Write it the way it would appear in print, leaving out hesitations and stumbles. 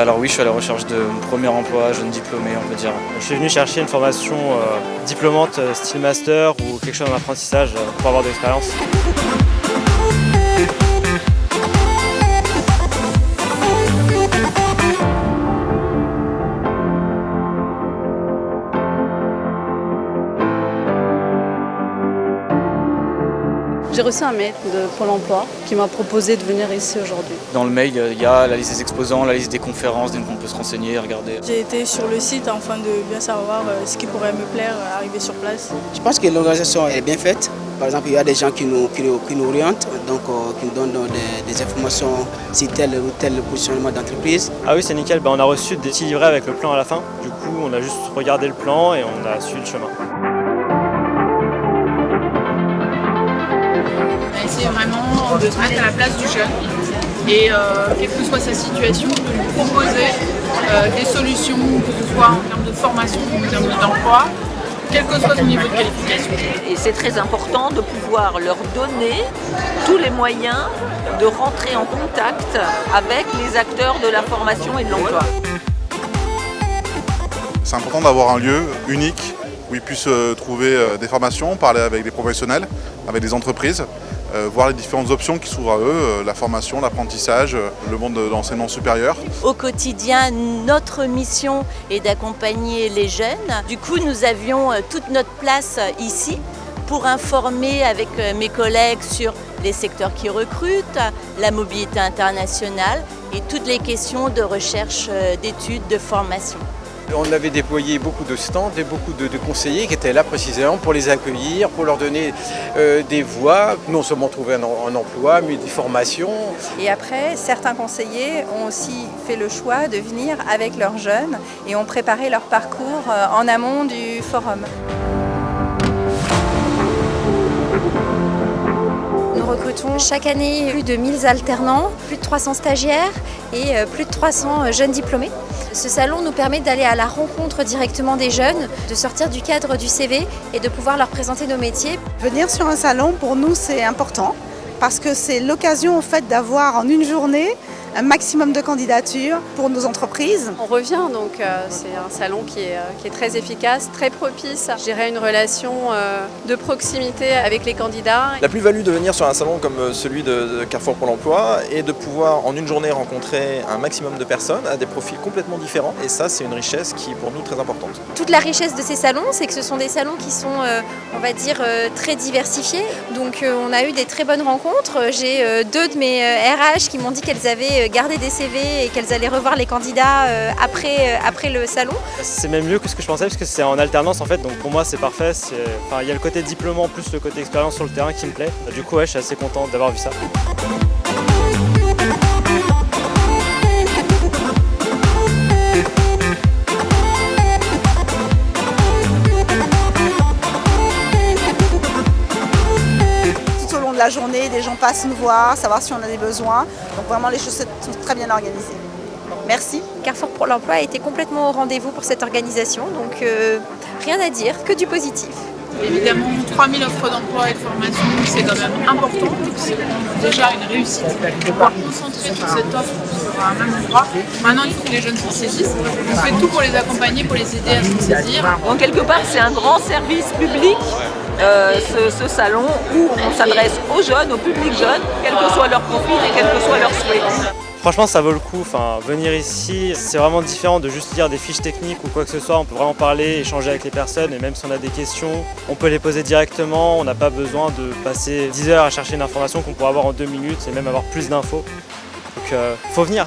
Alors oui, je suis à la recherche de mon premier emploi, jeune diplômé, on peut dire. Je suis venu chercher une formation diplômante style master ou quelque chose en apprentissage pour avoir de l'expérience. J'ai reçu un mail de Pôle emploi qui m'a proposé de venir ici aujourd'hui. Dans le mail, il y a la liste des exposants, la liste des conférences, donc on peut se renseigner et regarder. J'ai été sur le site afin de bien savoir ce qui pourrait me plaire, arriver sur place. Je pense que l'organisation est bien faite. Par exemple, il y a des gens qui nous orientent, donc qui nous donnent des informations sur tel ou tel positionnement d'entreprise. Ah oui, c'est nickel, on a reçu des petits livrets avec le plan à la fin. Du coup, on a juste regardé le plan et on a suivi le chemin. C'est vraiment de se mettre à la place du jeune et quelle que soit sa situation, de lui proposer des solutions, que ce soit en termes de formation ou en termes d'emploi, quel que soit son niveau de qualification. Et c'est très important de pouvoir leur donner tous les moyens de rentrer en contact avec les acteurs de la formation et de l'emploi. C'est important d'avoir un lieu unique où ils puissent trouver des formations, parler avec des professionnels, avec des entreprises, voir les différentes options qui s'ouvrent à eux, la formation, l'apprentissage, le monde de l'enseignement supérieur. Au quotidien, notre mission est d'accompagner les jeunes. Du coup, nous avions toute notre place ici pour informer avec mes collègues sur les secteurs qui recrutent, la mobilité internationale et toutes les questions de recherche, d'études, de formation. On avait déployé beaucoup de stands et beaucoup de conseillers qui étaient là précisément pour les accueillir, pour leur donner des voies, non seulement trouver un emploi, mais des formations. Et après, certains conseillers ont aussi fait le choix de venir avec leurs jeunes et ont préparé leur parcours en amont du forum. Nous recrutons chaque année plus de 1000 alternants, plus de 300 stagiaires et plus de 300 jeunes diplômés. Ce salon nous permet d'aller à la rencontre directement des jeunes, de sortir du cadre du CV et de pouvoir leur présenter nos métiers. Venir sur un salon, pour nous, c'est important parce que c'est l'occasion en fait, d'avoir en une journée un maximum de candidatures pour nos entreprises. On revient, donc c'est un salon qui est très efficace, très propice. Je dirais une relation de proximité avec les candidats. La plus-value de venir sur un salon comme celui de Carrefour Pôle emploi est de pouvoir en une journée rencontrer un maximum de personnes à des profils complètement différents. Et ça, c'est une richesse qui est pour nous très importante. Toute la richesse de ces salons, c'est que ce sont des salons qui sont, on va dire, très diversifiés. Donc on a eu des très bonnes rencontres. J'ai deux de mes RH qui m'ont dit qu'elles avaient garder des CV et qu'elles allaient revoir les candidats après le salon. C'est même mieux que ce que je pensais parce que c'est en alternance en fait, donc pour moi c'est parfait. Il y a le côté diplômant plus le côté expérience sur le terrain qui me plaît. Du coup ouais, je suis assez content d'avoir vu ça. La journée, des gens passent nous voir, savoir si on a des besoins. Donc vraiment les choses sont très bien organisées. Merci. Carrefour Pôle emploi a été complètement au rendez-vous pour cette organisation, donc rien à dire, que du positif. Évidemment, 3000 offres d'emploi et de formation, c'est quand même important. C'est déjà une réussite de pouvoir concentrer toute cette offre sur un même endroit. Maintenant, il faut que les jeunes s'en saisissent. On fait tout pour les accompagner, pour les aider à s'en saisir. Donc quelque part, c'est un grand service public. Ce salon où on s'adresse aux jeunes, au public jeune, quel que soit leur profil et quel que soit leur souhait. Franchement ça vaut le coup, venir ici c'est vraiment différent de juste lire des fiches techniques ou quoi que ce soit, on peut vraiment parler, échanger avec les personnes et même si on a des questions, on peut les poser directement, on n'a pas besoin de passer 10 heures à chercher une information qu'on pourrait avoir en 2 minutes et même avoir plus d'infos. Donc faut venir.